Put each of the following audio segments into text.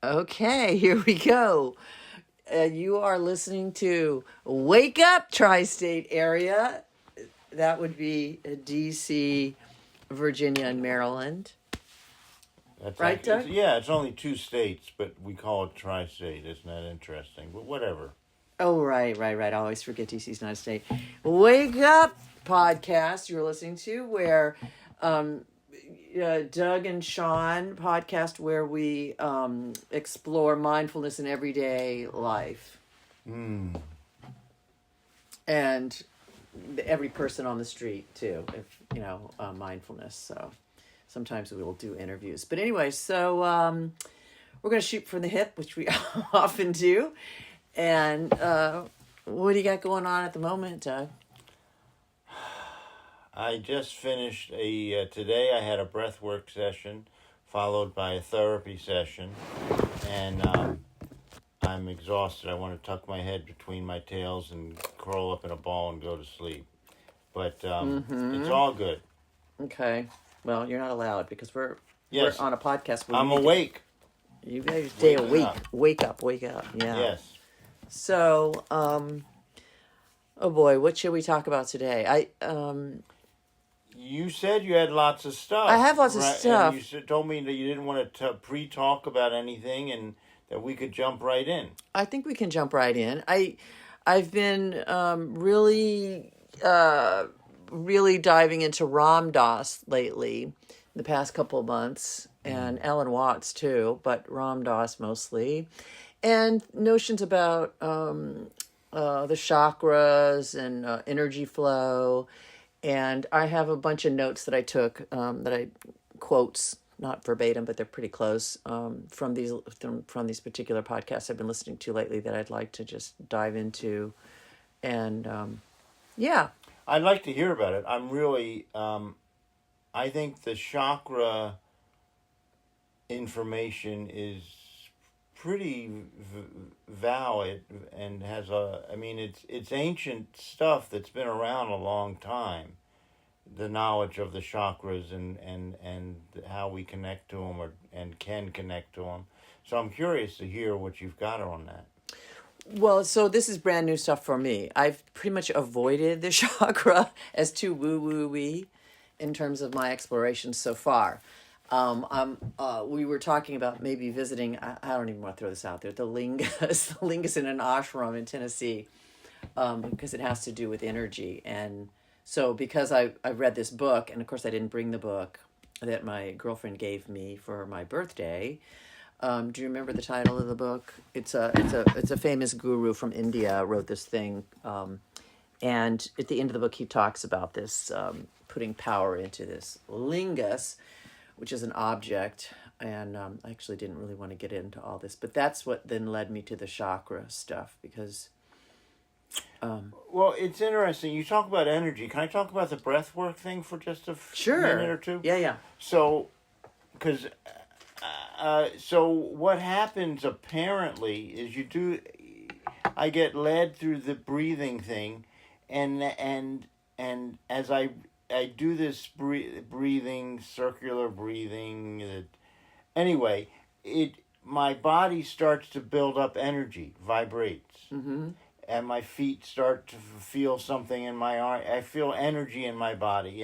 Okay, here we go. You are listening to Wake Up Tri-State Area. That would be DC, Virginia, and Maryland. That's Right, Doug? it's only 2 states, but we call it tri-state. Isn't that interesting? But whatever. Oh, right. I always forget DC's not a state. Wake Up podcast you're listening to where Doug and Sean podcast where we explore mindfulness in everyday life. And every person on the street too, if mindfulness. So sometimes we will do interviews. But anyway, so we're going to shoot from the hip, which we often do. And what do you got going on at the moment, Doug? I just finished today I had a breathwork session followed by a therapy session, and I'm exhausted. I want to tuck my head between my tails and curl up in a ball and go to sleep. But it's all good. Okay. Well, you're not allowed because we're on a podcast. I'm awake. You guys stay awake. Wake up. Yeah. Yes. So, oh boy, what should we talk about today? You said you had lots of stuff. I have lots of stuff. And you told me that you didn't want to pre-talk about anything and that we could jump right in. I think we can jump right in. I've been really diving into Ram Dass lately, the past couple of months, and Alan Watts too, but Ram Dass mostly, and notions about the chakras and energy flow. And I have a bunch of notes that I took quotes, not verbatim, but they're pretty close, from these particular podcasts I've been listening to lately that I'd like to just dive into. And yeah. I'd like to hear about it. I'm really, I think the chakra information is pretty valid and has it's ancient stuff that's been around a long time. The knowledge of the chakras and how we connect to them and can connect to them. So I'm curious to hear what you've got on that. Well, so this is brand new stuff for me. I've pretty much avoided the chakra as too woo-woo-y in terms of my explorations so far. We were talking about maybe visiting, I don't even want to throw this out there, the Lingus in an ashram in Tennessee, because it has to do with energy. And so because I read this book, and of course I didn't bring the book that my girlfriend gave me for my birthday. Do you remember the title of the book? It's a famous guru from India wrote this thing. And at the end of the book, he talks about this, putting power into this lingus, which is an object, and I actually didn't really want to get into all this, but that's what then led me to the chakra stuff, because... well, it's interesting. You talk about energy. Can I talk about the breathwork thing for just a minute or two? Yeah. So, because... so what happens apparently is I get led through the breathing thing, and as I do this breathing, circular breathing. Anyway, my body starts to build up energy, vibrates, and my feet start to feel something in my arm. I feel energy in my body,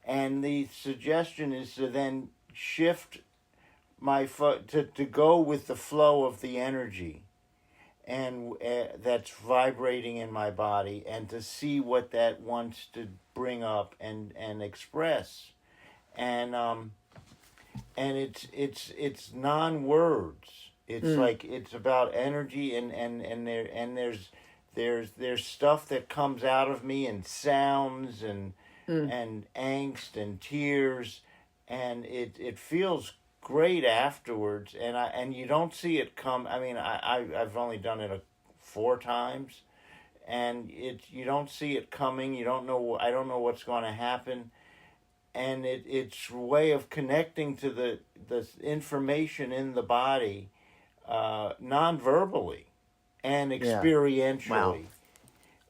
and the suggestion is to then shift my foot to go with the flow of the energy, and that's vibrating in my body, and to see what that wants to bring up and express, and it's non-words. It's like it's about energy, and there's stuff that comes out of me, and sounds and angst and tears, and it feels great afterwards, and you don't see it come. I mean, I've only done it 4 times, and you don't see it coming. You don't know. I don't know what's going to happen, and it's a way of connecting to the information in the body, non-verbally, and experientially,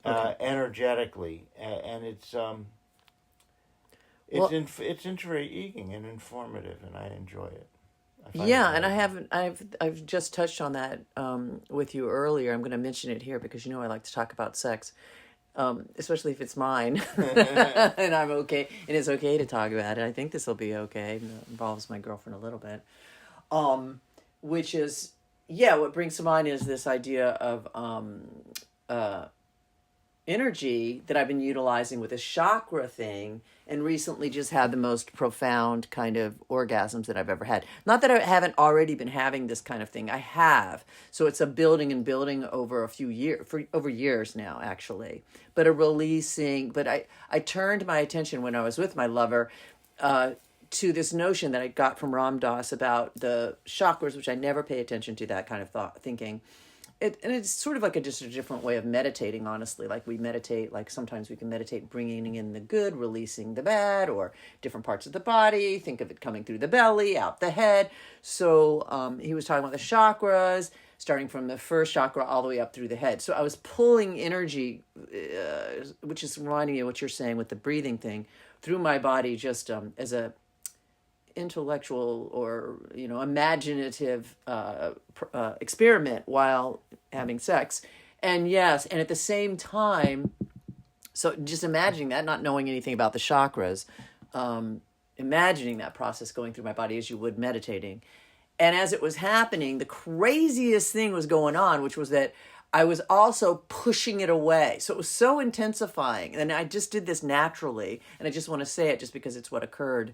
energetically, and it's intriguing and informative, and I enjoy it. I find Yeah, it and I very. haven't. I've just touched on that with you earlier. I'm going to mention it here because you know I like to talk about sex, especially if it's mine, and I'm okay, and it's okay to talk about it. I think this will be okay. It involves my girlfriend a little bit, um, which is yeah. What brings to mind is this idea of uh, energy that I've been utilizing with a chakra thing, and recently just had the most profound kind of orgasms that I've ever had. Not that I haven't already been having this kind of thing. I have. So it's a building and building over a few years, for over years now actually. But a releasing, but I turned my attention when I was with my lover to this notion that I got from Ram Dass about the chakras, which I never pay attention to that kind of thought thinking. And it's sort of like just a different way of meditating, honestly. Like we meditate, like sometimes we can meditate bringing in the good, releasing the bad, or different parts of the body. Think of it coming through the belly, out the head. So he was talking about the chakras, starting from the first chakra all the way up through the head. So I was pulling energy, which is reminding me of what you're saying with the breathing thing, through my body just as a intellectual or imaginative experiment while having sex. And yes, and at the same time, so just imagining that, not knowing anything about the chakras, imagining that process going through my body as you would meditating. And as it was happening, the craziest thing was going on, which was that I was also pushing it away. So it was so intensifying. And I just did this naturally. And I just want to say it just because it's what occurred.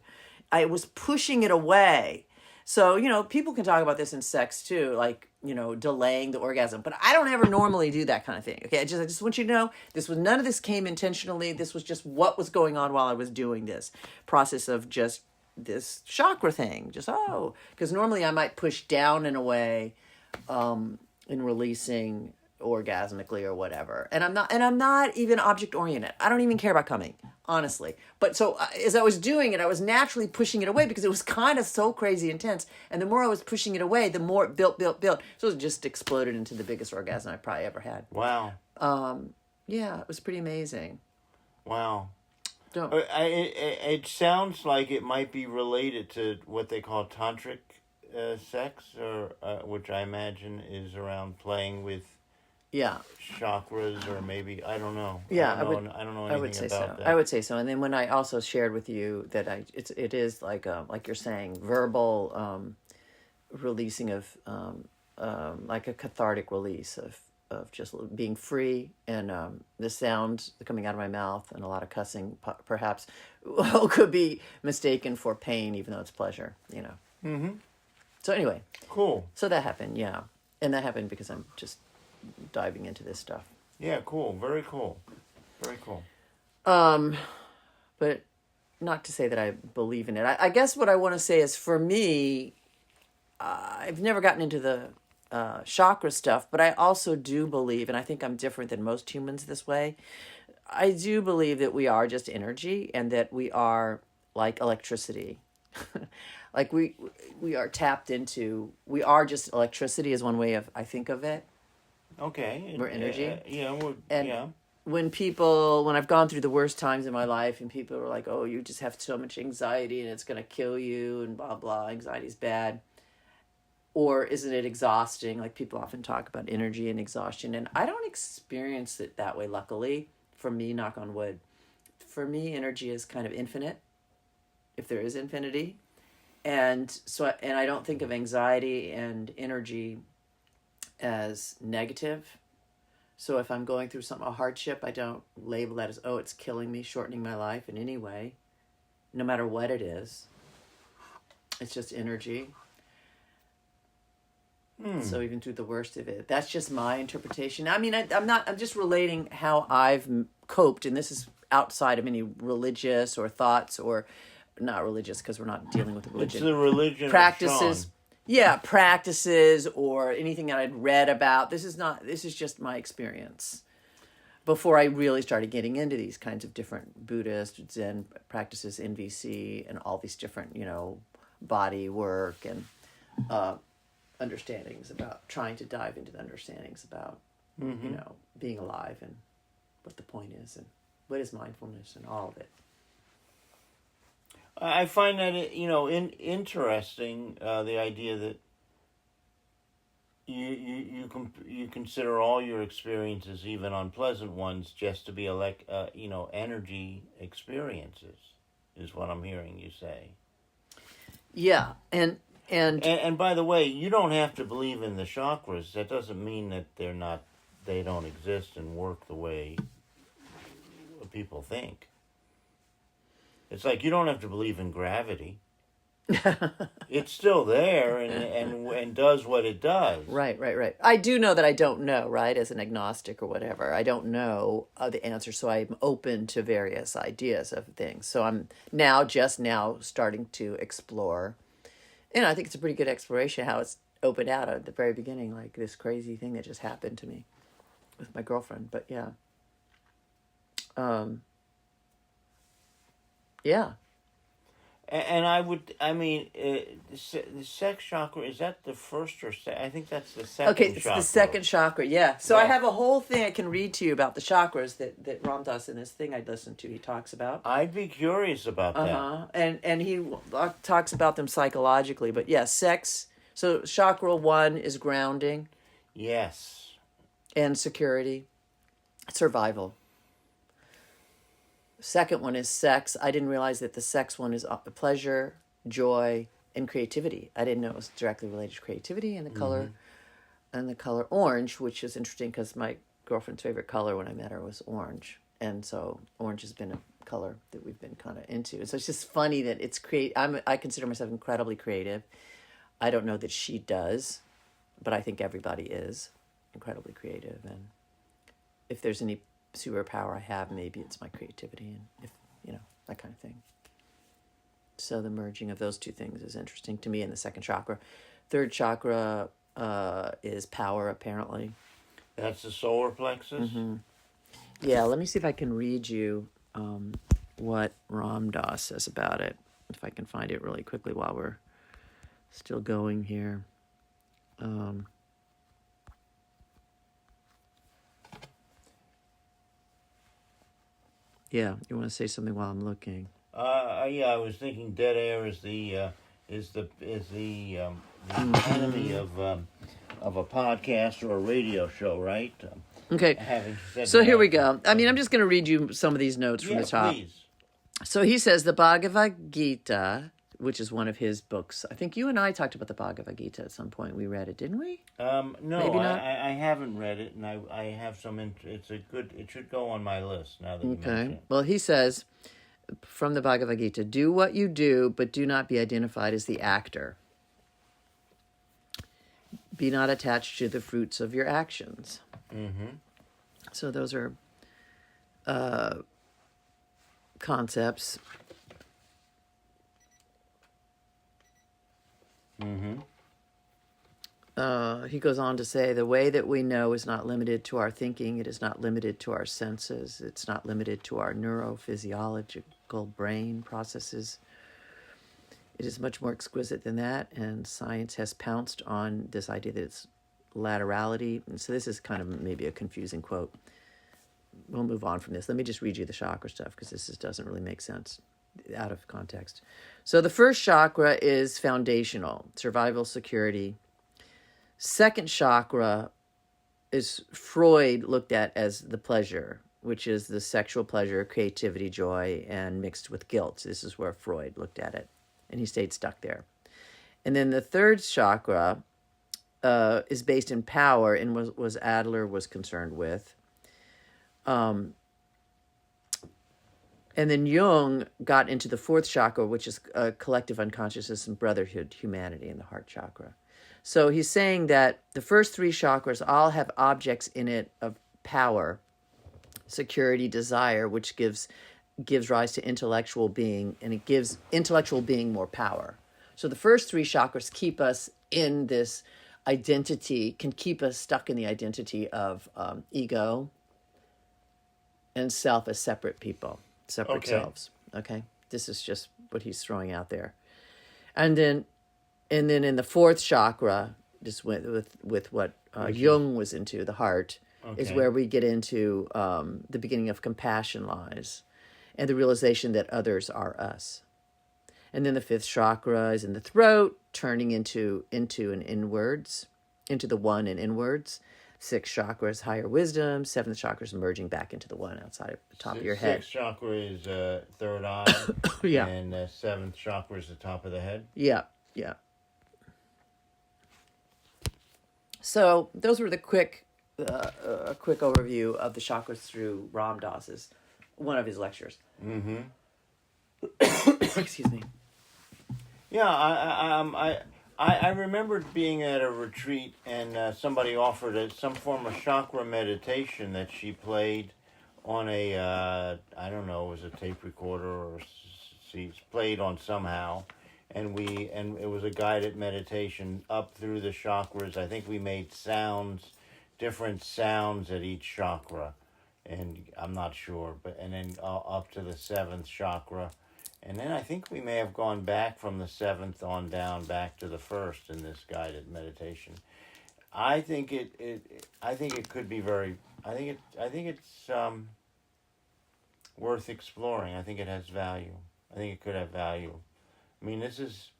I was pushing it away. So, people can talk about this in sex too, like, delaying the orgasm. But I don't ever normally do that kind of thing. Okay. I just want you to know none of this came intentionally. This was just what was going on while I was doing this process of just this chakra thing. Because normally I might push down and away in releasing orgasmically or whatever. And I'm not even object oriented. I don't even care about coming, honestly. But so as I was doing it, I was naturally pushing it away because it was kind of so crazy intense. And the more I was pushing it away, the more it built. So it just exploded into the biggest orgasm I probably ever had. Wow. Yeah, it was pretty amazing. Wow. Don't. It sounds like it might be related to what they call tantric sex, or which I imagine is around playing with Yeah. chakras, or maybe I don't know. Yeah, I don't know anything I would say about so. that. I would say so. And then when I also shared with you that it is like you're saying, verbal releasing of like a cathartic release of just being free, and the sound coming out of my mouth and a lot of cussing perhaps could be mistaken for pain, even though it's pleasure. Mm-hmm. So anyway, Cool. so that happened, yeah, and that happened because I'm just diving into this stuff. Yeah, cool. Very cool. Very cool. But not to say that I believe in it. I guess what I want to say is, for me, I've never gotten into the chakra stuff, but I also do believe, and I think I'm different than most humans this way, I do believe that we are just energy, and that we are like electricity. Like we are tapped into, we are just electricity is one way of, I think of it. Okay. We're energy. And yeah. when I've gone through the worst times in my life and people are like, oh, you just have so much anxiety and it's going to kill you and blah, blah, anxiety's bad. Or isn't it exhausting? Like people often talk about energy and exhaustion. And I don't experience it that way, luckily. For me, knock on wood. For me, energy is kind of infinite, if there is infinity. And I don't think of anxiety and energy as negative. So if I'm going through a hardship, I don't label that as, oh, it's killing me, shortening my life in any way, no matter what it is. It's just energy. So even through the worst of it, that's just my interpretation. I mean, I'm just relating how I've coped, and this is outside of any religious or thoughts, or not religious because we're not dealing with religion. It's the religion Practices. of Sean. Yeah, practices or anything that I'd read about. This is just my experience before I really started getting into these kinds of different Buddhist, Zen practices, NVC, and all these different, body work and understandings about trying to dive into the understandings about, being alive and what the point is and what is mindfulness and all of it. I find that interesting, the idea that you consider all your experiences, even unpleasant ones, just to be energy experiences, is what I'm hearing you say. Yeah, and And by the way, you don't have to believe in the chakras. That doesn't mean that they don't exist and work the way people think. It's like you don't have to believe in gravity. It's still there and does what it does. right. I do know that I don't know, right? As an agnostic or whatever, I don't know the answer, so I'm open to various ideas of things. So I'm just now starting to explore. And I think it's a pretty good exploration how it's opened out at the very beginning, like this crazy thing that just happened to me with my girlfriend. But yeah. Yeah. And the sex chakra, is that the first or second? I think that's the second Okay, it's chakra. the second chakra, yeah. So I Yeah. have a whole thing I can read to you about the chakras that Ram Dass in this thing I listened to, he talks about. I'd be curious about that. And he talks about them psychologically, but yeah, sex. So chakra 1 is grounding Yes. and security, survival. Second one is sex. I didn't realize that the sex one is pleasure, joy, and creativity. I didn't know it was directly related to creativity and the color orange, which is interesting because my girlfriend's favorite color when I met her was orange, and so orange has been a color that we've been kind of into. So it's just funny that it's I consider myself incredibly creative. I don't know that she does, but I think everybody is incredibly creative, and if there's any superpower I have, maybe it's my creativity, and if that kind of thing. So the merging of those two things is interesting to me in the second chakra. Third chakra is power, apparently. That's the solar plexus? Yeah, let me see if I can read you what Ram Dass says about it, if I can find it really quickly while we're still going here. Yeah, you want to say something while I'm looking? Yeah, I was thinking dead air is the enemy of a podcast or a radio show, right? Okay, Having said so here that- we go. I mean, I'm just going to read you some of these notes from Yeah, the top. please. So he says the Bhagavad Gita, which is one of his books. I think you and I talked about the Bhagavad Gita at some point. We read it, didn't we? No, Maybe not. I haven't read it, and I have some. It should go on my list now that you mention Okay. it. Well, he says from the Bhagavad Gita, do what you do, but do not be identified as the actor. Be not attached to the fruits of your actions. Mm-hmm. So those are concepts. Mm-hmm. He goes on to say, the way that we know is not limited to our thinking. It is not limited to our senses. It's not limited to our neurophysiological brain processes. It is much more exquisite than that, and science has pounced on this idea that it's laterality. And so this is kind of maybe a confusing quote. We'll move on from this. Let me just read you the chakra stuff, because this doesn't really make sense out of context. So the first chakra is foundational, survival, security. Second chakra is Freud looked at as the pleasure, which is the sexual pleasure, creativity, joy, and mixed with guilt. This is where Freud looked at it, and he stayed stuck there. And then the third chakra is based in power, and was Adler was concerned with. And then Jung got into the fourth chakra, which is collective unconsciousness and brotherhood, humanity, in the heart chakra. So he's saying that the first three chakras all have objects in it of power, security, desire, which gives rise to intellectual being, and it gives intellectual being more power. So the first three chakras keep us in this identity, can keep us stuck in the identity of ego and self as separate people, separate Okay. selves. Okay, this is just what he's throwing out there. And then in the fourth chakra, just with what Jung was into, the heart, is Okay. where we get into the beginning of compassion lies, and the realization that others are us. And then the fifth chakra is in the throat, turning into an inwards, into the one and inwards. Sixth chakra is higher wisdom. Seventh chakra is merging back into the one outside of the top of your head. Sixth chakra is third eye. Yeah. And seventh chakra is the top of the head. Yeah, yeah. So those were the quick overview of the chakras through Ram Dass's, one of his lectures. Mm-hmm. Excuse me. Yeah, I remembered being at a retreat and somebody offered some form of chakra meditation that she played on a I don't know, it was a tape recorder or she's played on somehow, and it was a guided meditation up through the chakras. I think we made different sounds at each chakra, and I'm not sure, and then up to the seventh chakra. And then I think we may have gone back from the seventh on down back to the first in this guided meditation. I think it could be I think it's worth exploring. I think it has value. I think it could have value. I mean, this is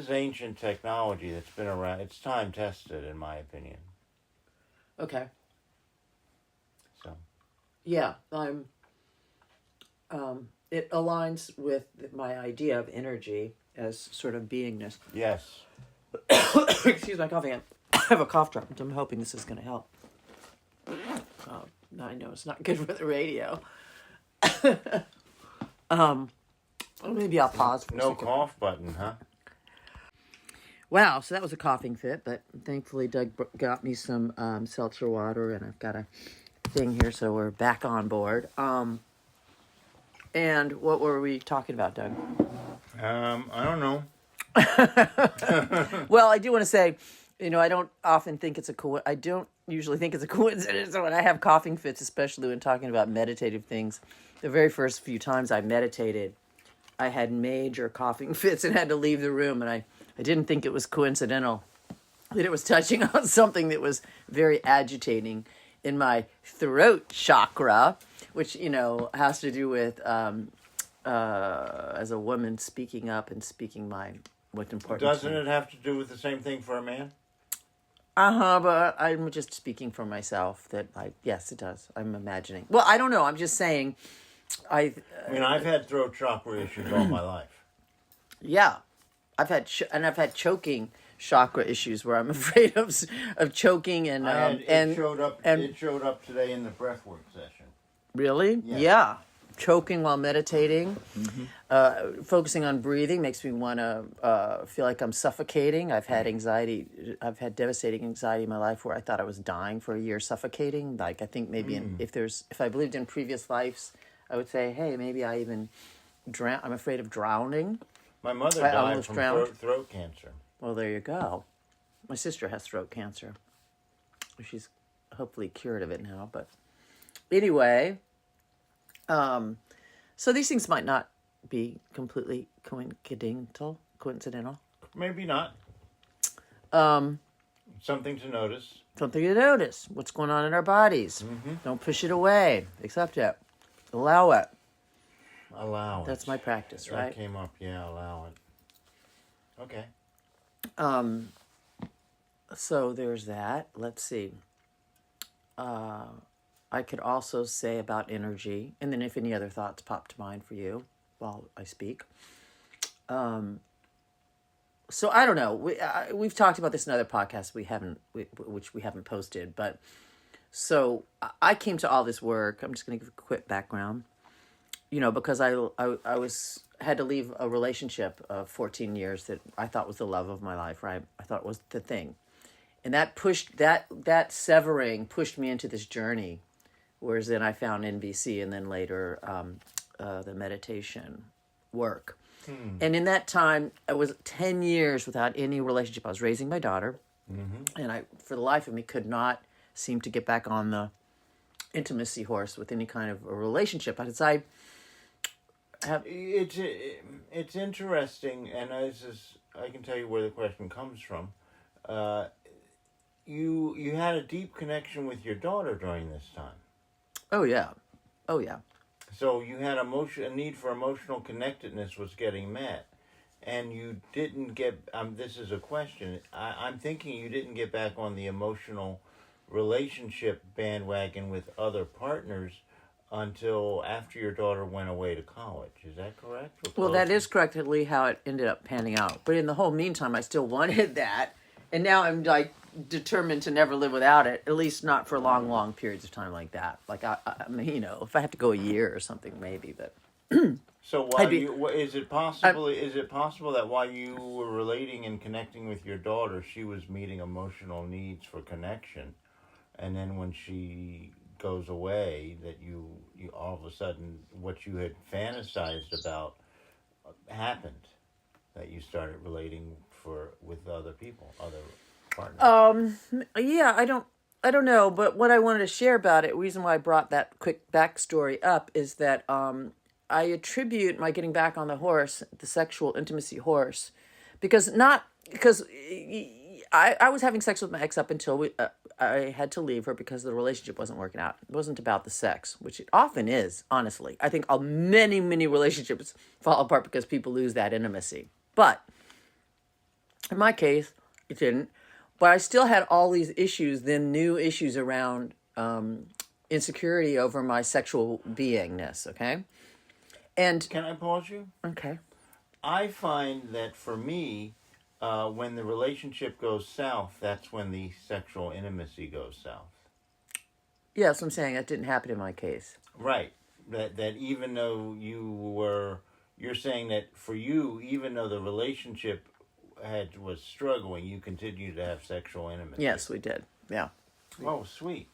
ancient technology that's been around. It's time tested, in my opinion. Okay. So. Yeah, it aligns with my idea of energy as sort of beingness. Yes. Excuse my coughing. I have a cough drop, and I'm hoping this is going to help. I know it's not good for the radio. Maybe I'll pause for a No second. cough button, huh? Wow, so that was a coughing fit, but thankfully Doug got me some seltzer water, and I've got a thing here, so we're back on board. And what were we talking about, Doug? I don't know. Well, I do want to say, I don't often think I don't usually think it's a coincidence when I have coughing fits, especially when talking about meditative things. The very first few times I meditated, I had major coughing fits and had to leave the room, and I didn't think it was coincidental that it was touching on something that was very agitating in my throat chakra, which, has to do with, as a woman, speaking up and speaking what's important. Doesn't it have to do with the same thing for a man? But I'm just speaking for myself yes, it does. I'm imagining. Well, I don't know. I'm just saying, I mean, I've had throat chakra issues all my life. Yeah. I've had choking chakra issues where I'm afraid of choking and it showed up today in the breathwork session. Really? Yeah. Choking while meditating, focusing on breathing makes me want to feel like I'm suffocating. I've had devastating anxiety in my life where I thought I was dying for a year, suffocating. Like, I think maybe if I believed in previous lives, I would say, hey, maybe I even drown. I'm afraid of drowning. My mother died from throat cancer. Well, there you go. My sister has throat cancer. She's hopefully cured of it now. But anyway, so these things might not be completely coincidental. Maybe not. Something to notice. Something to notice. What's going on in our bodies. Mm-hmm. Don't push it away. Accept it. Allow it. Allow it. That's my practice, right? That came up, yeah, allow it. Okay. So there's that. Let's see. I could also say about energy, and then if any other thoughts pop to mind for you while I speak. So I don't know. We've talked about this in other podcasts which we haven't posted, but so I came to all this work. I'm just going to give a quick background. Because I had to leave a relationship of 14 years that I thought was the love of my life, right? I thought was the thing. And that severing pushed me into this journey, whereas then I found NVC and then later the meditation work. And in that time, I was 10 years without any relationship. I was raising my daughter, and I, for the life of me, could not seem to get back on the intimacy horse with any kind of a relationship. Because I have... It's interesting, and I can tell you where the question comes from. You had a deep connection with your daughter during this time. Oh yeah. So you had a need for emotional connectedness was getting met, and you didn't get. This is a question. I'm thinking you didn't get back on the emotional relationship bandwagon with other partners until after your daughter went away to college. Is that correct? Or Well, that closer? is correctly how it ended up panning out. But in the whole meantime, I still wanted that. And now I'm like determined to never live without it, at least not for long, long periods of time like that. Like, I mean, if I have to go a year or something, maybe, but So I'd while be, is it I, possible? Is it possible that while you were relating and connecting with your daughter, she was meeting emotional needs for connection, and then when she goes away, that you all of a sudden what you had fantasized about happened, that you started relating with other people, other partners. yeah, I don't know. But what I wanted to share about it, reason why I brought that quick backstory up is that, I attribute my getting back on the horse, the sexual intimacy horse, because not because I was having sex with my ex up until I had to leave her because the relationship wasn't working out. It wasn't about the sex, which it often is, honestly. I think many relationships fall apart because people lose that intimacy. But in my case, it didn't. But I still had all these issues, then new issues around insecurity over my sexual beingness, okay? And, Can I pause you? okay. I find that for me, when the relationship goes south, that's when the sexual intimacy goes south. Yes, I'm saying that didn't happen in my case. Right. That even though you're saying that for you, even though the relationship was struggling, you continued to have sexual intimacy. Yes, we did. Yeah. Oh, sweet.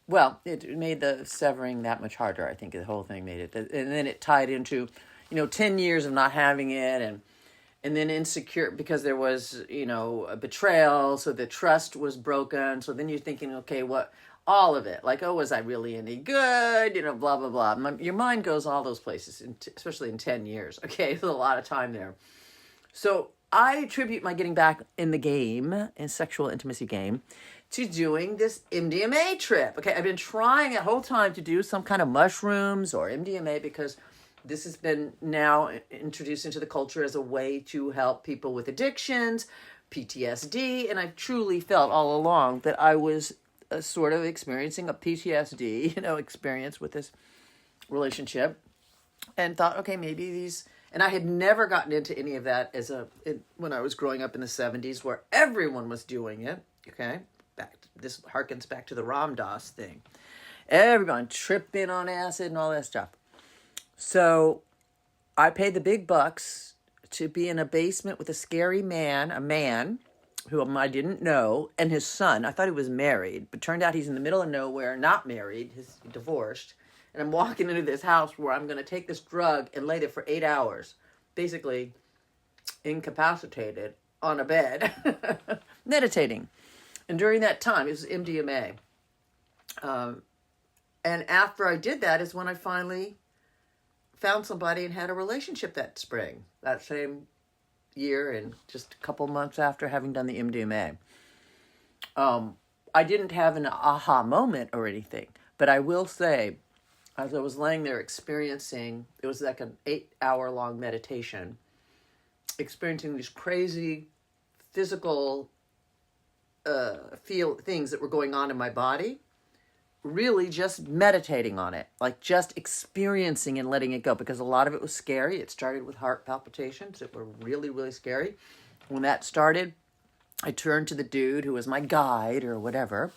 Well, it made the severing that much harder. I think the whole thing made it, and then it tied into, 10 years of not having it, and then insecure because there was, a betrayal, so the trust was broken. So then you're thinking, okay, what? All of it, like, oh, was I really any good? Blah blah blah. Your mind goes all those places, especially in 10 years. Okay, there's a lot of time there. So I attribute my getting back in the game, in sexual intimacy game, to doing this MDMA trip. Okay, I've been trying the whole time to do some kind of mushrooms or MDMA because this has been now introduced into the culture as a way to help people with addictions, PTSD, and I've truly felt all along that I was sort of experiencing a PTSD, experience with this relationship, and thought, okay, maybe these. And I had never gotten into any of that when I was growing up in the 70s, where everyone was doing it. Okay, this harkens back to the Ram Dass thing. Everyone tripping on acid and all that stuff. So I paid the big bucks to be in a basement with a scary man, a man whom I didn't know, and his son. I thought he was married, but turned out he's in the middle of nowhere, not married, he's divorced. And I'm walking into this house where I'm going to take this drug and lay there for 8 hours, basically incapacitated on a bed, meditating. And during that time, it was MDMA. And after I did that is when I finally found somebody and had a relationship that spring, that same year, and just a couple months after having done the MDMA. I didn't have an aha moment or anything, but I will say, as I was laying there experiencing, it was like an 8-hour long meditation, experiencing these crazy physical things that were going on in my body, really just meditating on it, like just experiencing and letting it go, because a lot of it was scary. It started with heart palpitations that were really, really scary. When that started, I turned to the dude who was my guide or whatever,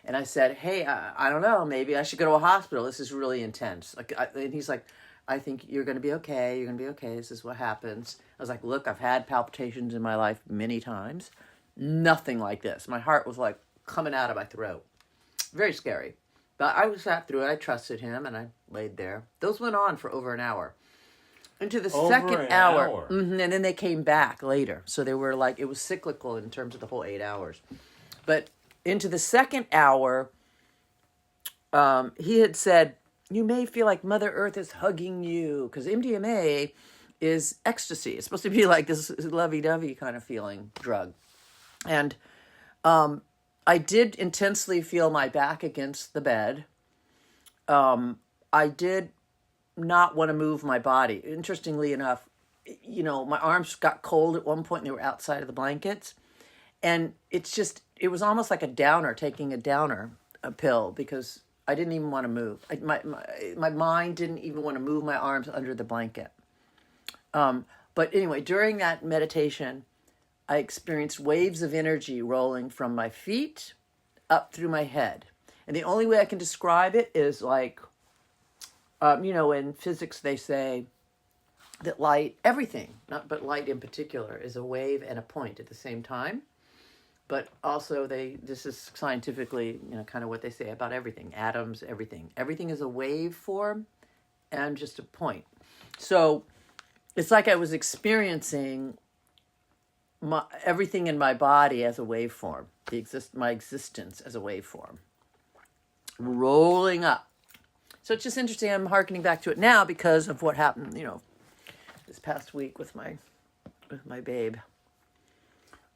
and I said, hey, I don't know, maybe I should go to a hospital. This is really intense. And he's like, I think you're going to be okay. You're going to be okay. This is what happens. I was like, look, I've had palpitations in my life many times. Nothing like this. My heart was like coming out of my throat. Very scary. But I sat through it. I trusted him, and I laid there. Those went on for over an hour. Into the Over second an hour. hour. And then they came back later. So they were like, it was cyclical in terms of the whole 8 hours. But into the second hour, he had said, you may feel like Mother Earth is hugging you, because MDMA is ecstasy. It's supposed to be like this lovey-dovey kind of feeling drug. And I did intensely feel my back against the bed. I did not want to move my body. Interestingly enough, my arms got cold at one point and they were outside of the blankets. And it was almost like a downer, taking a pill, because I didn't even want to move. My mind didn't even want to move my arms under the blanket. But anyway, during that meditation, I experienced waves of energy rolling from my feet up through my head. And the only way I can describe it is like, in physics they say that light, everything, but light in particular, is a wave and a point at the same time. But also this is scientifically, kind of what they say about everything, atoms, everything. Everything is a wave form and just a point. So it's like I was experiencing everything in my body as a waveform, my existence as a waveform, rolling up. So it's just interesting. I'm hearkening back to it now because of what happened, this past week with my babe.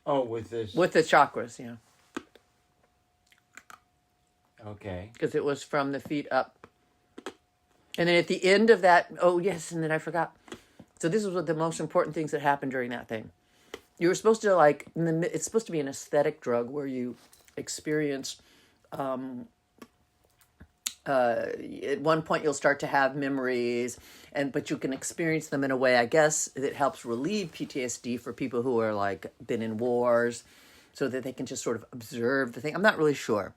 Oh, with the chakras, yeah. Okay. Because it was from the feet up. And then at the end of that, oh yes, and then I forgot. So this was one of the most important things that happened during that thing. You were supposed to it's supposed to be an aesthetic drug where you experience, at one point you'll start to have memories, but you can experience them in a way, I guess, that helps relieve PTSD for people who are been in wars, so that they can just sort of observe the thing. I'm not really sure.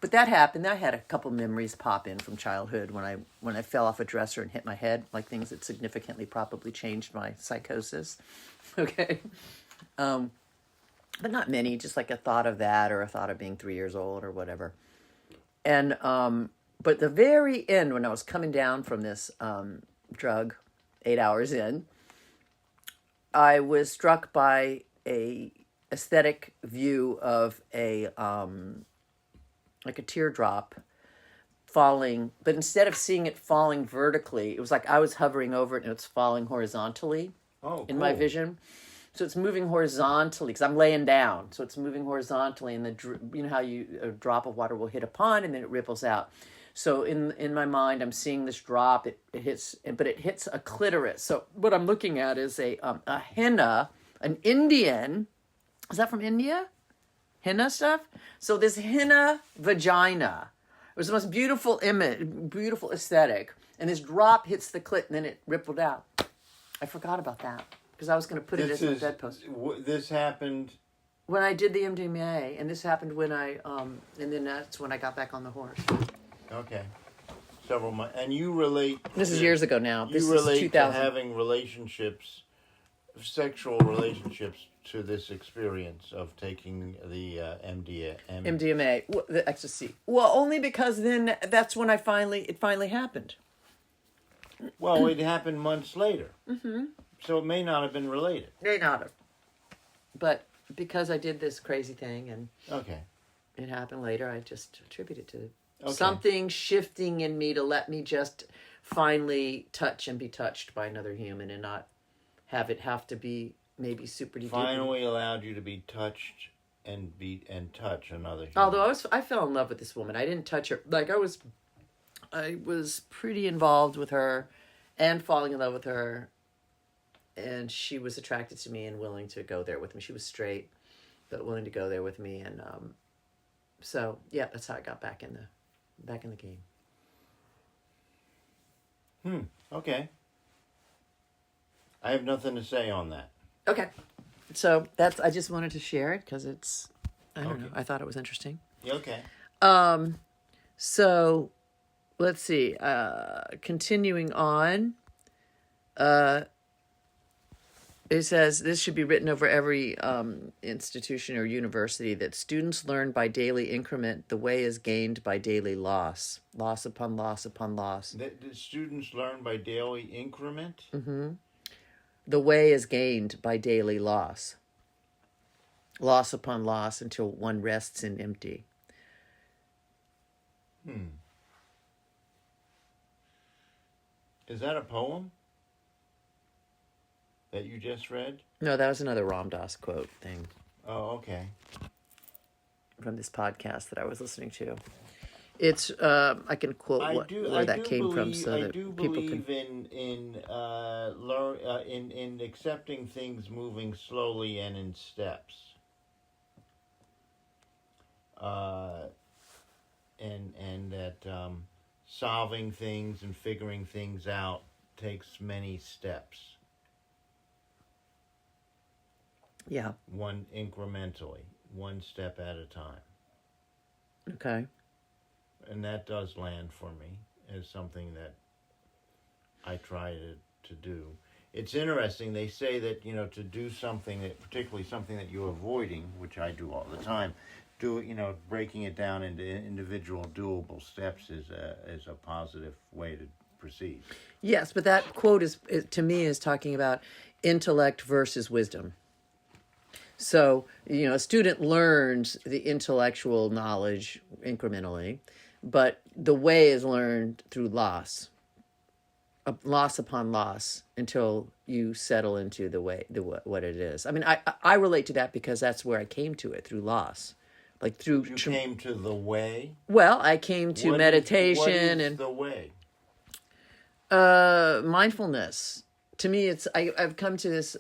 But that happened. I had a couple memories pop in from childhood when I fell off a dresser and hit my head, like things that significantly probably changed my psychosis. Okay. But not many, just like a thought of that or a thought of being 3 years old or whatever. And, but the very end, when I was coming down from this drug, 8 hours in, I was struck by a aesthetic view of like a teardrop falling, but instead of seeing it falling vertically, it was like I was hovering over it and it's falling horizontally in my vision. So it's moving horizontally because I'm laying down. So it's moving horizontally, and how a drop of water will hit a pond and then it ripples out. So in my mind, I'm seeing this drop. It hits, but it hits a clitoris. So what I'm looking at is a henna, an Indian. Is that from India? Henna stuff. So this henna vagina. It was the most beautiful image, beautiful aesthetic. And this drop hits the clit, and then it rippled out. I forgot about that because I was going to put it as a bedpost. This happened when I did the MDMA, and this happened when and then that's when I got back on the horse. Okay. Several months. And you relate... This is years ago now. This you relate is 2000. to having sexual relationships to this experience of taking the MDMA, the ecstasy. Well, only because then that's when it finally happened. Well, it happened months later. Mm-hmm. So it may not have been related. May not have. But because I did this crazy thing and okay, it happened later, I just attribute it to something shifting in me to let me just finally touch and be touched by another human and not have it have to be maybe super deep. Finally allowed you to be touched and touch another human. Although I fell in love with this woman. I didn't touch her. Like I was pretty involved with her and falling in love with her. And she was attracted to me and willing to go there with me. She was straight, but willing to go there with me. And so, yeah, that's how I got back in the game. Okay. I have nothing to say on that. Okay. So I just wanted to share it because I don't know. I thought it was interesting. Okay. So let's see. Continuing on. It says this should be written over every institution or university that students learn by daily increment. The way is gained by daily loss. Loss upon loss upon loss. The students learn by daily increment? Mm-hmm. The way is gained by daily loss. Loss upon loss until one rests in empty. Is that a poem that you just read? No, that was another Ram Dass quote thing. Oh, okay. From this podcast that I was listening to. It's I can quote where that came from so I that do people can. believe in accepting things moving slowly and in steps. Uh, and that solving things and figuring things out takes many steps, Yeah. one incrementally, one step at a time. Okay. And that does land for me as something that I try to do. It's interesting. They say that, to do something that, particularly something that you're avoiding, which I do all the time, breaking it down into individual doable steps is a positive way to proceed. Yes, but that quote is to me is talking about intellect versus wisdom. So, a student learns the intellectual knowledge incrementally, but the way is learned through loss upon loss until you settle into what it is. I mean, I relate to that because that's where I came to it, through loss. Like through You came to the way. well, I came to What meditation is and the way? mindfulness. To me, I've come to this,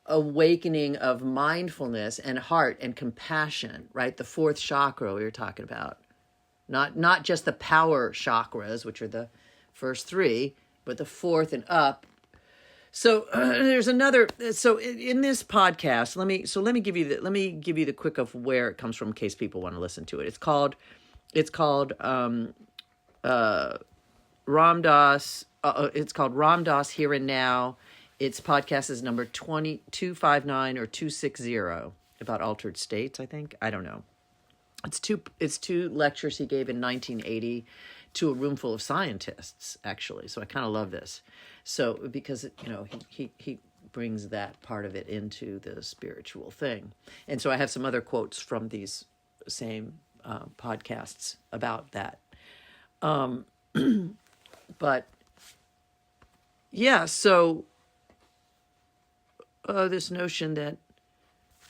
awakening of mindfulness and heart and compassion, right? The fourth chakra we were talking about. Not just the power chakras, which are the first three, but the fourth and up. So there's another. So in this podcast, let me give you the quick of where it comes from in case people want to listen to it. It's called Ram Dass. It's called Ram Dass Here and Now. Its podcast is number 259 or 260 about altered states. I think, I don't know. It's two lectures he gave in 1980 to a room full of scientists, actually. So I kind of love this. So because he brings that part of it into the spiritual thing, and so I have some other quotes from these same podcasts about that. But yeah, so this notion that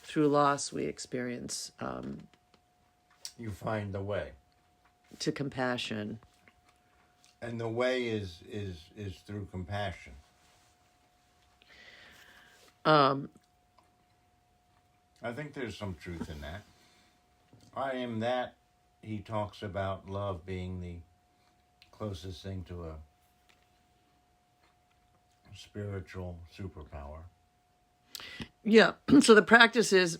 through loss we experience You find the way. to compassion. And the way is through compassion. I think there's some truth in that. I am that. He talks about love being the closest thing to a spiritual superpower. Yeah. So the practice is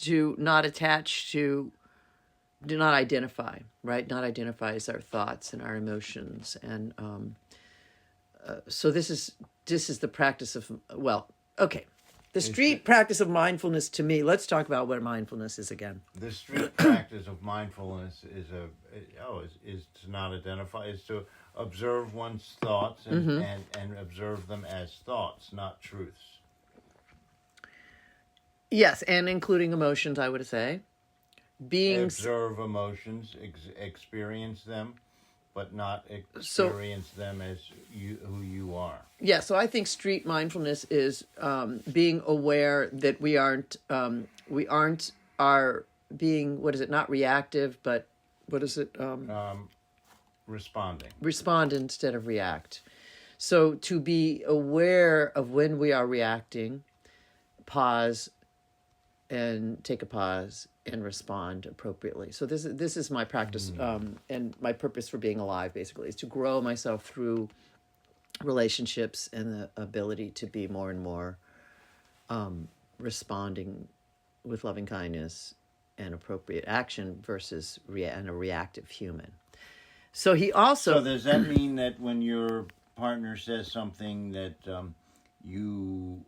to not attach to, do not identify, right? Not identify as our thoughts and our emotions, and so this is the practice of, well, okay, the street practice of mindfulness. To me, let's talk about what mindfulness is again. The street practice of mindfulness is to not identify, is to observe one's thoughts and observe them as thoughts, not truths. Yes, and including emotions, I would say. Observe emotions, experience them, but not experience them as who you are. Yeah, so I think street mindfulness is being aware that we aren't being, what is it, not reactive, but what is it? Responding. Respond instead of react. So to be aware of when we are reacting, pause and take a pause and respond appropriately. So this is my practice, and my purpose for being alive, basically, is to grow myself through relationships and the ability to be more and more responding with loving kindness and appropriate action versus a reactive human. So he also... So does that mean that when your partner says something that you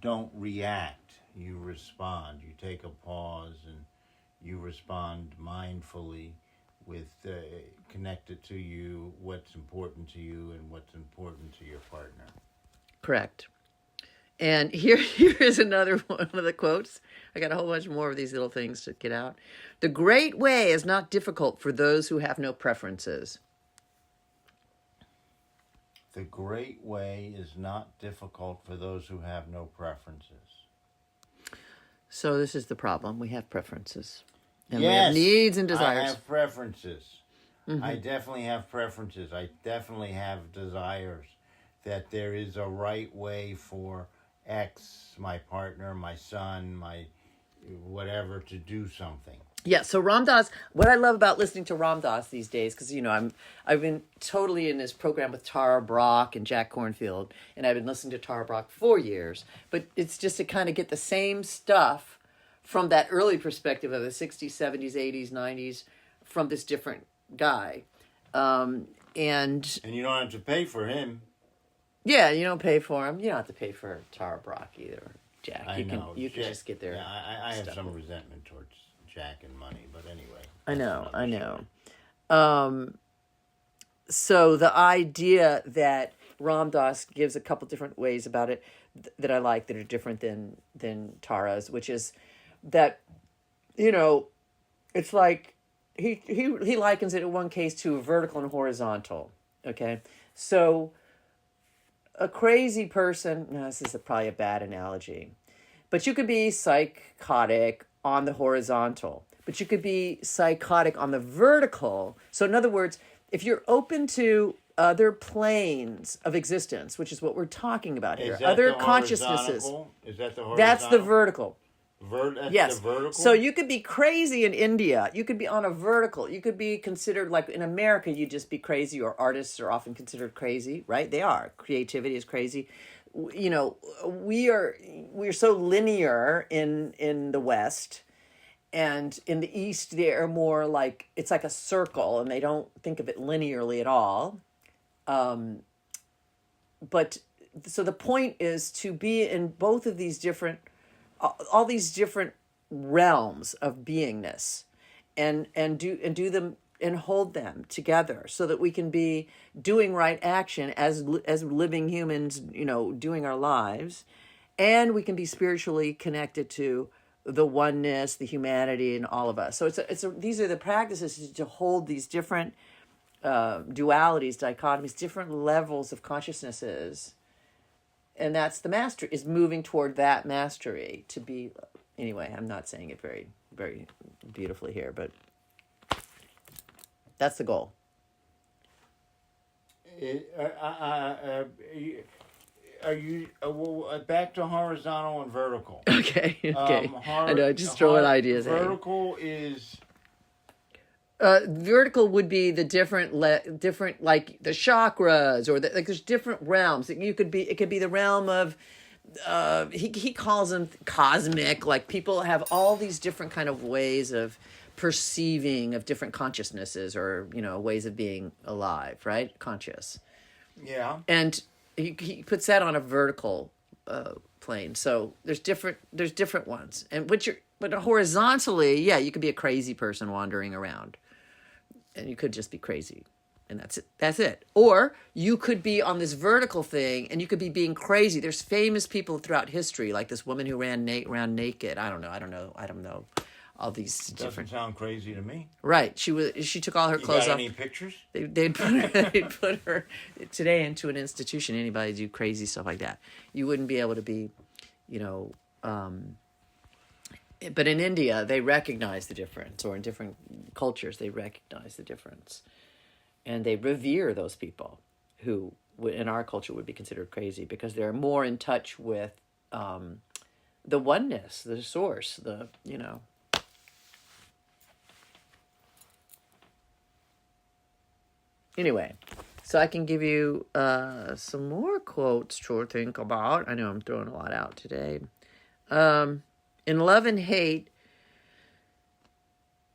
don't react, you respond, you take a pause and you respond mindfully with connected to you, what's important to you and what's important to your partner? Correct. And here is another one of the quotes. I got a whole bunch more of these little things to get out. The great way is not difficult for those who have no preferences. The great way is not difficult for those who have no preferences. So this is the problem. We have preferences. And we have needs and I desires. have preferences. I definitely have preferences. I definitely have desires that there is a right way for X, my partner, my son, my whatever, to do something. Yeah, so Ram Dass, what I love about listening to Ram Dass these days, because I've been totally in this program with Tara Brach and Jack Kornfield, and I've been listening to Tara Brach for years, but it's just to kind of get the same stuff from that early perspective of the 60s, 70s, 80s, 90s, from this different guy. And you don't have to pay for him. Yeah, you don't pay for him. You don't have to pay for Tara Brach either, Jack. I know. You can just get there. Yeah, I have some resentment towards Jack and money, but anyway. I know. So the idea that Ram Dass gives a couple different ways about it that I like, that are different than Tara's, which is that, it's like he likens it in one case to vertical and horizontal. Okay, so a crazy person. No, this is probably a bad analogy, but you could be psychotic on the horizontal, but you could be psychotic on the vertical. So in other words, if you're open to other planes of existence, which is what we're talking about here, other consciousnesses. Is that the horizontal? That's the vertical. Yes. The vertical? So you could be crazy in India. You could be on a vertical. You could be considered, like in America, you'd just be crazy, or artists are often considered crazy, right? They are. Creativity is crazy. We're so linear in the West, and in the East they are more like, it's like a circle, and they don't think of it linearly at all. But so the point is to be in both of these different, all these different realms of beingness, and do them and hold them together, so that we can be doing right action as living humans, doing our lives, and we can be spiritually connected to the oneness, the humanity, and all of us. So these are the practices to hold these different dualities, dichotomies, different levels of consciousnesses. And that's the mastery, is moving toward that mastery to be. Anyway, I'm not saying it very, very beautifully here, but that's the goal. Are you back to horizontal and vertical? Okay. I know, just throwing ideas. Vertical is. Vertical would be the different, like the chakras, or there's different realms. It could be the realm of, he calls them cosmic. Like, people have all these different kind of ways of perceiving of different consciousnesses, or ways of being alive, right? Conscious. Yeah. And he puts that on a vertical plane. So there's different ones, and but horizontally, yeah, you could be a crazy person wandering around, and you could just be crazy, and that's it. Or you could be on this vertical thing, and you could be being crazy. There's famous people throughout history, like this woman who ran around naked. I don't know. All these different. Doesn't sound crazy to me. Right. She took all her clothes off. You got any pictures? They'd put her today into an institution. Anybody do crazy stuff like that, you wouldn't be able to be, but in India, they recognize the difference, or in different cultures, they recognize the difference. And they revere those people who, in our culture, would be considered crazy, because they're more in touch with the oneness, the source, Anyway, so I can give you some more quotes to think about. I know I'm throwing a lot out today. In Love and Hate,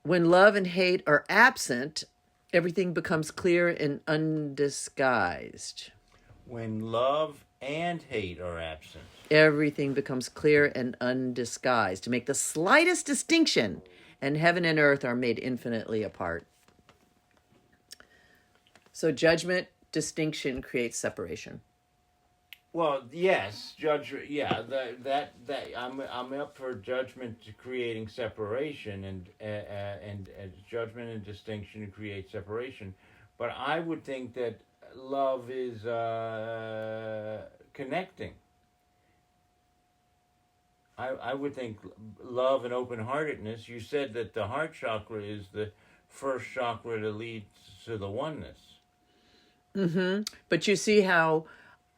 when love and hate are absent, everything becomes clear and undisguised. When love and hate are absent, everything becomes clear and undisguised. To make the slightest distinction, and heaven and earth are made infinitely apart. So judgment, distinction creates separation. Well, yes, yeah, that I'm up for judgment creating separation, and judgment and distinction create separation, but I would think that love is connecting. I would think love and open heartedness. You said that the heart chakra is the first chakra that leads to the oneness. But you see how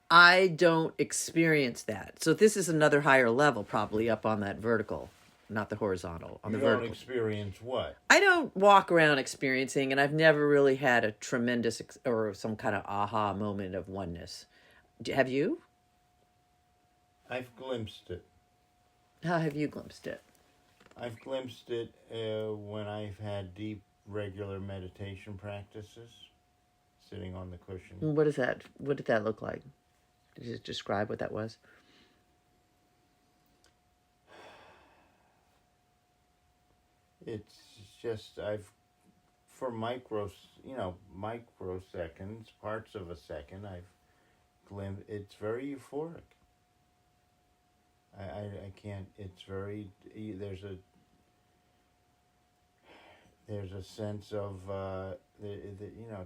I don't experience that. So this is another higher level, probably up on that vertical, not the horizontal, on You the don't vertical. experience what? I don't walk around experiencing, and I've never really had a tremendous or some kind of aha moment of oneness. Have you? I've glimpsed it. How have you glimpsed it? I've glimpsed it when I've had deep, regular meditation practices, sitting on the cushion. What is that? What did that look like? Did you describe what that was? It's just for microseconds, parts of a second, it's very euphoric. I can't, it's very, there's a sense of,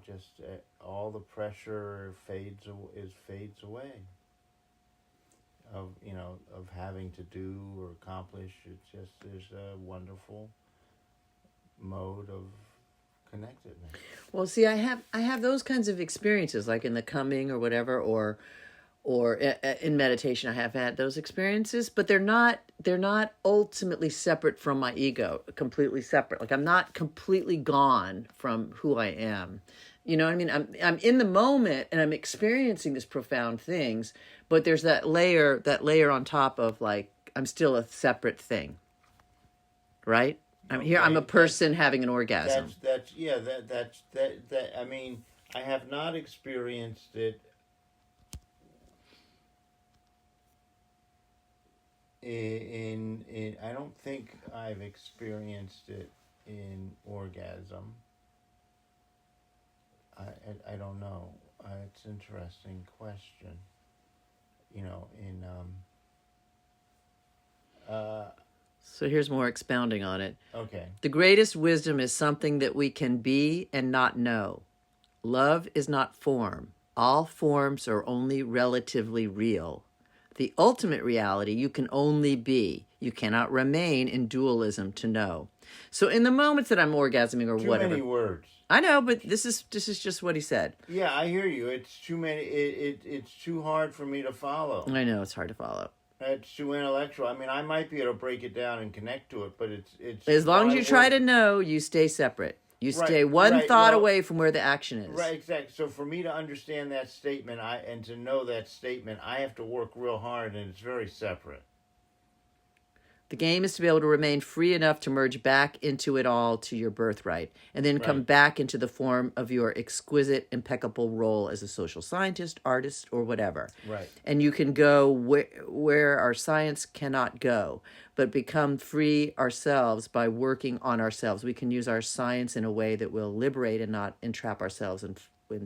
just all the pressure fades away of having to do or accomplish. It's just, there's a wonderful mode of connectedness. Well, see, I have those kinds of experiences, like in the coming or whatever, or in meditation. I have had those experiences, but they're not ultimately separate from my ego, completely separate. Like I'm not completely gone from who I am. You know what I mean? I'm in the moment and I'm experiencing these profound things, but there's that layer on top of like I'm still a separate thing. Right? I'm here. I'm a person having an orgasm. That's I mean, I have not experienced it in I don't think I've experienced it in orgasm. I don't know. It's an interesting question. So here's more expounding on it. Okay. The greatest wisdom is something that we can be and not know. Love is not form. All forms are only relatively real. The ultimate reality you can only be. You cannot remain in dualism to know. So in the moments that I'm orgasming or whatever. Too many words. I know, but this is just what he said. Yeah, I hear you. It's too many. It's too hard for me to follow. I know, it's hard to follow. It's too intellectual. I mean, I might be able to break it down and connect to it, but it's. As long as you try to know, you stay separate. You stay one thought away from where the action is. Right, exactly. So for me to understand that statement, and to know that statement, I have to work real hard, and it's very separate. The game is to be able to remain free enough to merge back into it all to your birthright, and then come back into the form of your exquisite, impeccable role as a social scientist, artist, or whatever. Right. And you can go where our science cannot go, but become free ourselves by working on ourselves. We can use our science in a way that will liberate and not entrap ourselves and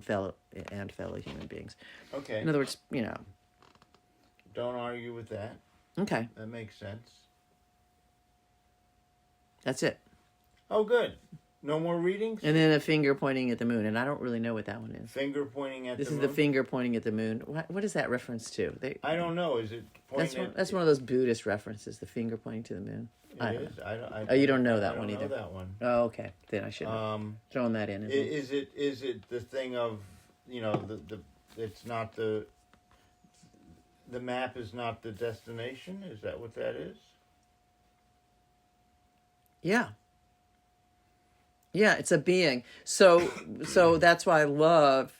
fellow human beings. Okay. In other words, Don't argue with that. Okay. That makes sense. That's it. Oh, good. No more readings? And then a finger pointing at the moon, and I don't really know what that one is. Finger pointing at This the is moon? the finger pointing at the moon. What is that reference to? I don't know. Is it pointing That's one of those Buddhist references, the finger pointing to the moon. It is? Oh, you don't know that one either. I don't know that one. Oh, okay. Then I should have thrown that in. Is it the thing of, the it's not the map is not the destination? Is that what that is? Yeah. Yeah, it's a being. So that's why I love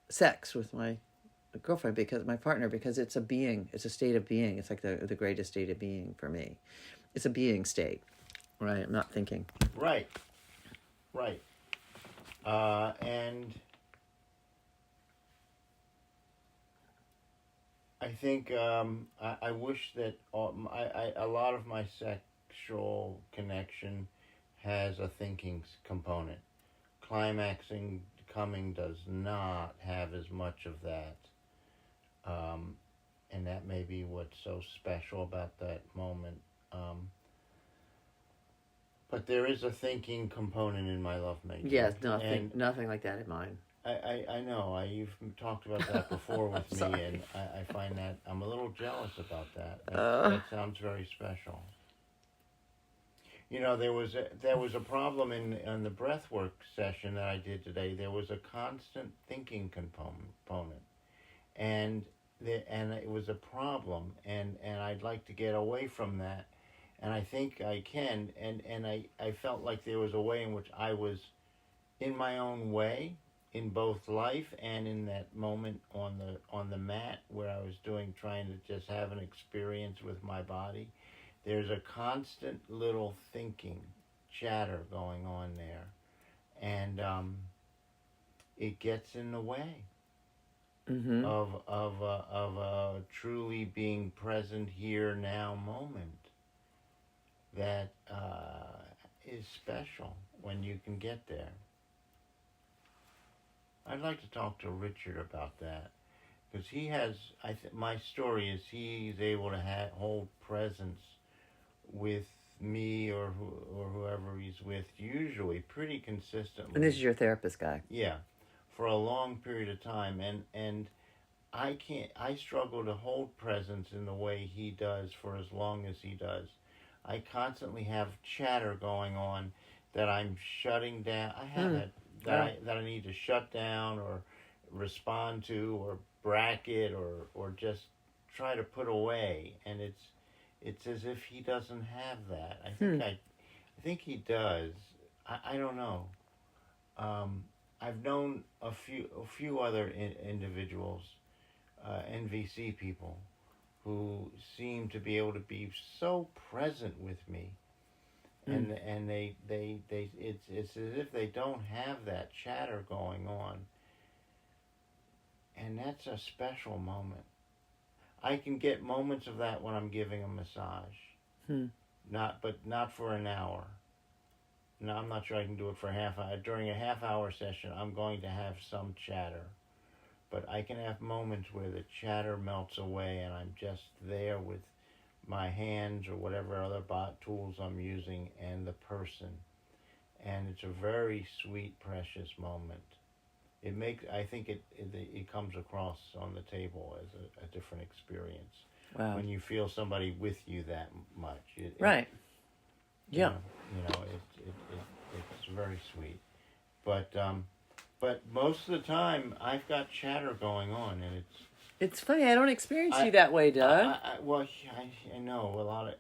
sex with my girlfriend, my partner, because it's a being. It's a state of being. It's like the greatest state of being for me. It's a being state, right? I'm not thinking. Right. And I think I wish that a lot of my sexual connection has a thinking component. Climaxing, coming does not have as much of that. And that may be what's so special about that moment. But there is a thinking component in my lovemaking. Yes, nothing like that in mine. I know. You've talked about that before with me, Sorry. and I find that I'm a little jealous about that. Uh, That sounds very special. There was a problem in the breathwork session that I did today. There was a constant thinking component, and and it was a problem, and I'd like to get away from that, and I think I can, and I felt like there was a way in which I was in my own way in both life and in that moment on the mat where I was trying to just have an experience with my body. There's a constant little thinking chatter going on there, and it gets in the way mm-hmm. of a truly being present here now moment that is special when you can get there. I'd like to talk to Richard about that, because he has. My story is he's able to hold presence with me or whoever he's with, usually pretty consistently. And this is your therapist guy. Yeah, for a long period of time, and I can't. I struggle to hold presence in the way he does for as long as he does. I constantly have chatter going on that I'm shutting down. I have it that I need to shut down or respond to or bracket or just try to put away, and it's as if he doesn't have that. I think he does. I don't know. I've known a few other individuals, NVC people, who seem to be able to be so present with me, and they it's as if they don't have that chatter going on, and that's a special moment. I can get moments of that when I'm giving a massage, not for an hour. No, I'm not sure I can do it for half hour. During a half-hour session, I'm going to have some chatter. But I can have moments where the chatter melts away and I'm just there with my hands or whatever other tools I'm using and the person. And it's a very sweet, precious moment. I think it comes across on the table as a different experience. Wow. When you feel somebody with you that much. Right. Yeah. It's very sweet, but most of the time I've got chatter going on, and it's funny. I don't experience you that way, Doug. I know a lot of.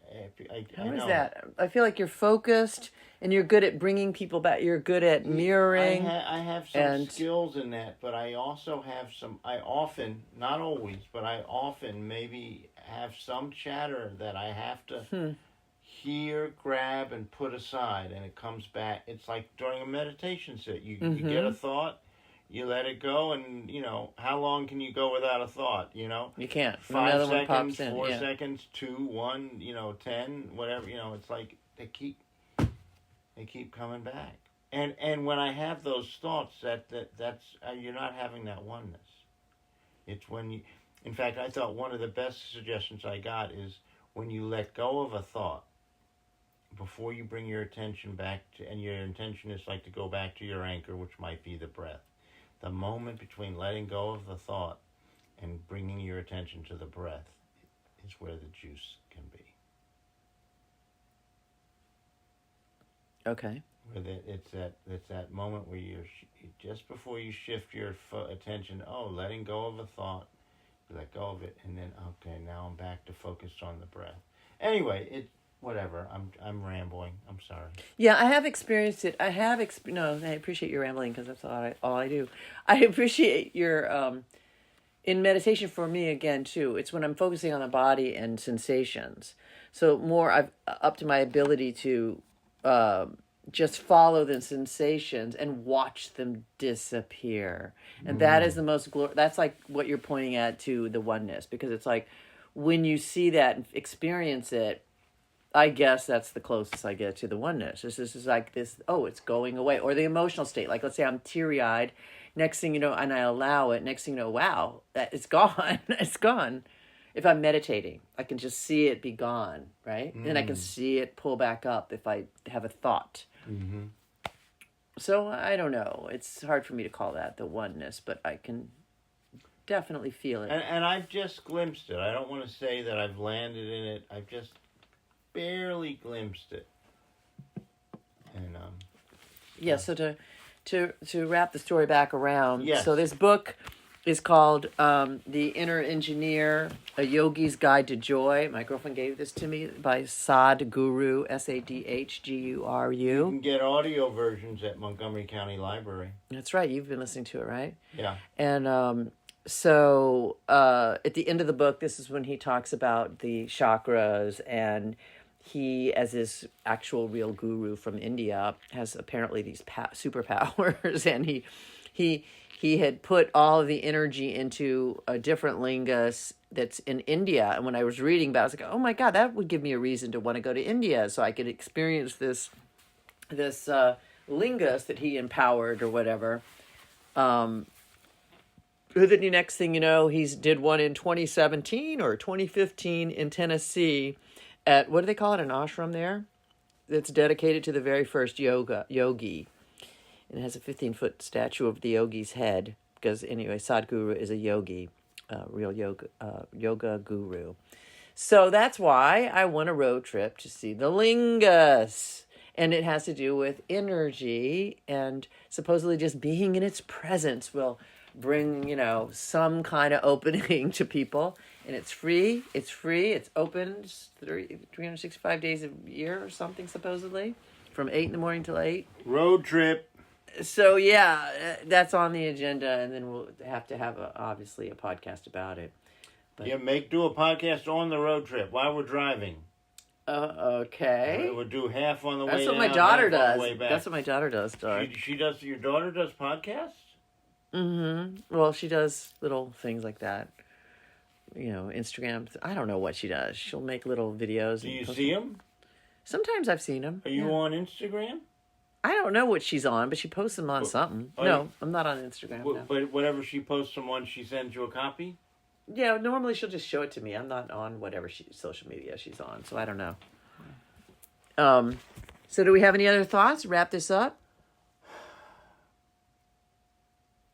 How is that? I feel like you're focused and you're good at bringing people back. You're good at mirroring. I have some skills in that, but I also have some. I often, not always, but I often maybe have some chatter that I have to. Hear, grab, and put aside, and it comes back. It's like during a meditation set. You get a thought, you let it go, and how long can you go without a thought? You can't. 5 seconds, 4 seconds, 2, 1, 10, whatever. It's like they keep coming back. And when I have those thoughts, that's you're not having that oneness. It's when you. In fact, I thought one of the best suggestions I got is when you let go of a thought. Before you bring your attention back to, and your intention is like to go back to your anchor, which might be the breath. The moment between letting go of the thought and bringing your attention to the breath is where the juice can be. Okay. It's that moment where you're just before you shift your attention. Letting go of a thought, you let go of it, and then now I'm back to focus on the breath. Anyway, whatever. I'm rambling. I'm sorry. Yeah, I have experienced it. I appreciate your rambling because that's all I do. I appreciate your in meditation for me again too. It's when I'm focusing on the body and sensations. So more I've up to my ability to just follow the sensations and watch them disappear. And that is the most that's like what you're pointing at to the oneness, because it's like when you see that and experience it, I guess that's the closest I get to the oneness. This is like this, it's going away. Or the emotional state. Like, let's say I'm teary-eyed. Next thing you know, and I allow it. Next thing you know, wow, it's gone. It's gone. If I'm meditating, I can just see it be gone, right? And I can see it pull back up if I have a thought. So I don't know. It's hard for me to call that the oneness, but I can definitely feel it. And I've just glimpsed it. I don't want to say that I've landed in it. I've just barely glimpsed it. And Yeah. So to wrap the story back around. Yes. So this book is called The Inner Engineer: A Yogi's Guide to Joy. My girlfriend gave this to me by Sadhguru, Sadhguru. you can get audio versions at Montgomery County Library. That's right. You've been listening to it, right? Yeah. And so at the end of the book, this is when he talks about the chakras, and he, as his actual real guru from India, has apparently these superpowers, and he had put all of the energy into a different lingas that's in India. And when I was reading about it, I was like, oh my God, that would give me a reason to want to go to India so I could experience this lingus that he empowered or whatever. And then the next thing you know, he's did one in 2017 or 2015 in Tennessee at, what do they call it, an ashram there? That's dedicated to the very first yogi. And it has a 15-foot statue of the yogi's head. Because anyway, Sadhguru is a yogi, real yoga guru. So that's why I won a road trip to see the lingus. And it has to do with energy, and supposedly just being in its presence will bring, some kind of opening to people. And it's free. It's open 365 days a year or something, supposedly, from 8 in the morning till 8. Road trip. So yeah, that's on the agenda, and then we'll have to have obviously a podcast about it. But, Yeah, do a podcast on the road trip while we're driving. Okay. We'll do half on the way That's what down, my daughter half on does. the way back. That's what my daughter does, Doug. She does. Your daughter does podcasts? Mm-hmm. Well, she does little things like that. Instagram. I don't know what she does. She'll make little videos. Do you see them? Sometimes I've seen them. Are you on Instagram? I don't know what she's on, but she posts them on something. No, I'm not on Instagram. No. But whatever she posts them on, she sends you a copy? Yeah, normally she'll just show it to me. I'm not on whatever social media she's on, so I don't know. So do we have any other thoughts? Wrap this up?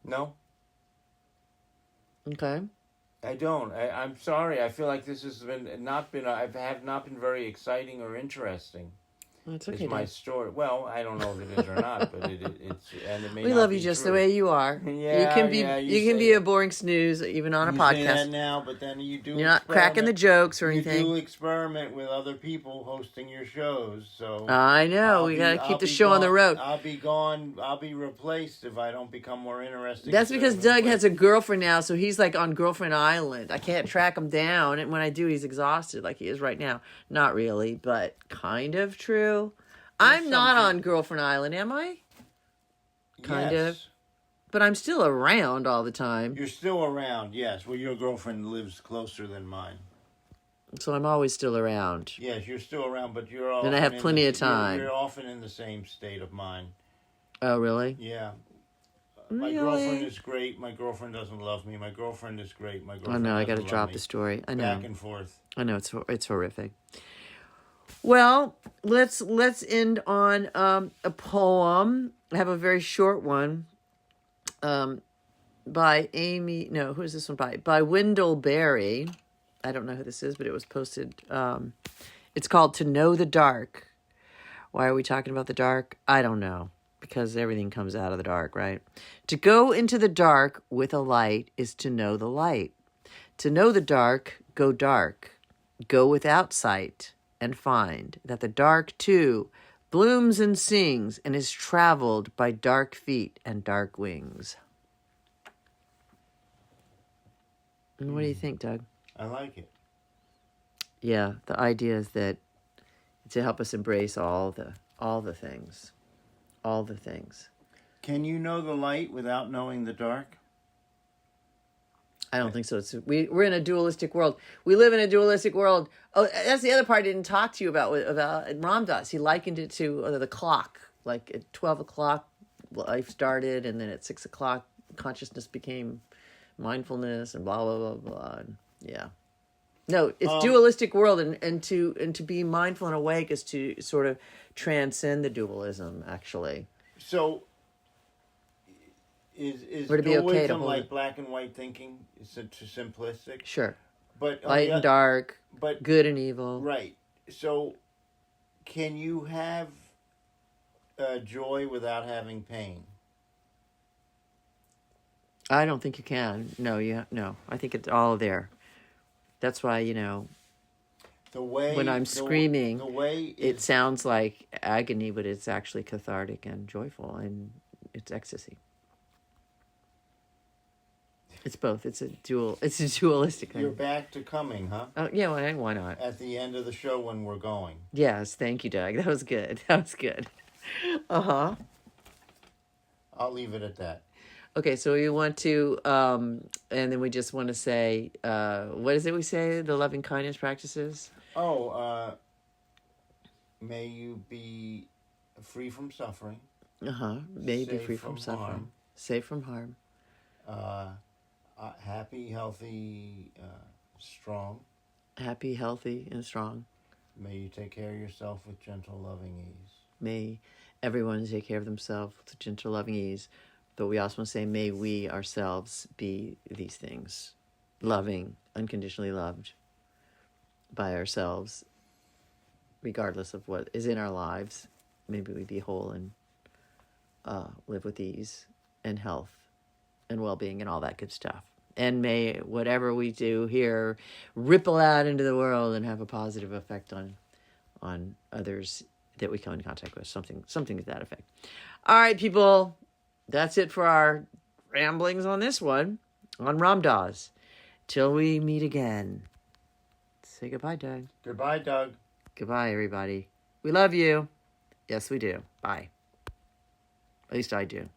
No, Okay. I don't. I'm sorry. I feel like this has not been very exciting or interesting. That's It's okay. my Dad. story. Well, I don't know if it is or not, but it's and it may We not love be you just true. the way you are. Yeah, you can be yeah, you you can say be a that. boring snooze even on a You say that podcast. now, but then you do. You're not cracking the jokes or You anything. do experiment with other people hosting your shows, so I know. We got to keep the show on the road. I'll be gone. I'll be replaced if I don't become more interesting. That's because Doug has a girlfriend now, so he's like on Girlfriend Island. I can't track him down, and when I do, he's exhausted like he is right now. Not really, but kind of true. I'm not on Girlfriend Island, am I? Kind of. But I'm still around all the time. You're still around, yes. Well, your girlfriend lives closer than mine. So I'm always still around. Yes, you're still around, but you're all. And I have plenty of time. You're often in the same state of mind. Oh, really? Yeah. My Really? girlfriend is great. My girlfriend doesn't love me. My girlfriend is great. My I girlfriend. know. I got to doesn't love drop me. the story. I know. Back and forth. I know it's horrific. Well, let's end on a poem. I have a very short one. By Amy. No, who is this one by? By Wendell Berry. I don't know who this is, but it was posted. It's called "To Know the Dark." Why are we talking about the dark? I don't know. Because everything comes out of the dark, right? To go into the dark with a light is to know the light. To know the dark, go dark. Go without sight and find that the dark, too, blooms and sings and is traveled by dark feet and dark wings. And what do you think, Doug? I like it. Yeah, the idea is that to help us embrace all the things. All the things. Can you know the light without knowing the dark? I don't think so. We're in a dualistic world. We live in a dualistic world. Oh, that's the other part I didn't talk to you about Ram Dass. He likened it to the clock. Like at 12 o'clock, life started, and then at 6 o'clock, consciousness became mindfulness, and blah blah blah blah. And yeah, no, it's dualistic world, and to be mindful and awake is to sort of transcend the dualism. Actually, So Is Would it be okay to dualism hold like it? black and white thinking? Is it too simplistic? Sure. But on Light the and oth- dark, but good and evil. right. So can you have joy without having pain? I don't think you can. No. I think it's all there. That's why, The way when I'm screaming, the way it sounds like agony, but it's actually cathartic and joyful, and it's ecstasy. It's both. It's a dualistic you're thing. back to coming, huh? Oh, yeah, why not? At the end of the show when we're going. Yes, thank you, Doug. That was good. That was good. Uh-huh. I'll leave it at that. Okay, so we want to, and then we just want to say, what is it we say? The loving kindness practices? Oh, may you be free from suffering. Uh-huh. May you be Safe free from from suffering. harm. Safe from harm. Happy, healthy, strong. Happy, healthy, and strong. May you take care of yourself with gentle, loving ease. May everyone take care of themselves with gentle, loving ease. But we also want to say, may we ourselves be these things. Loving, unconditionally loved by ourselves, regardless of what is in our lives. Maybe we be whole and live with ease and health and well-being and all that good stuff. And may whatever we do here ripple out into the world and have a positive effect on others that we come in contact with. Something to that effect. All right, people. That's it for our ramblings on this one, on Ram Dass. Till we meet again. Say goodbye, Doug. Goodbye, Doug. Goodbye, everybody. We love you. Yes, we do. Bye. At least I do.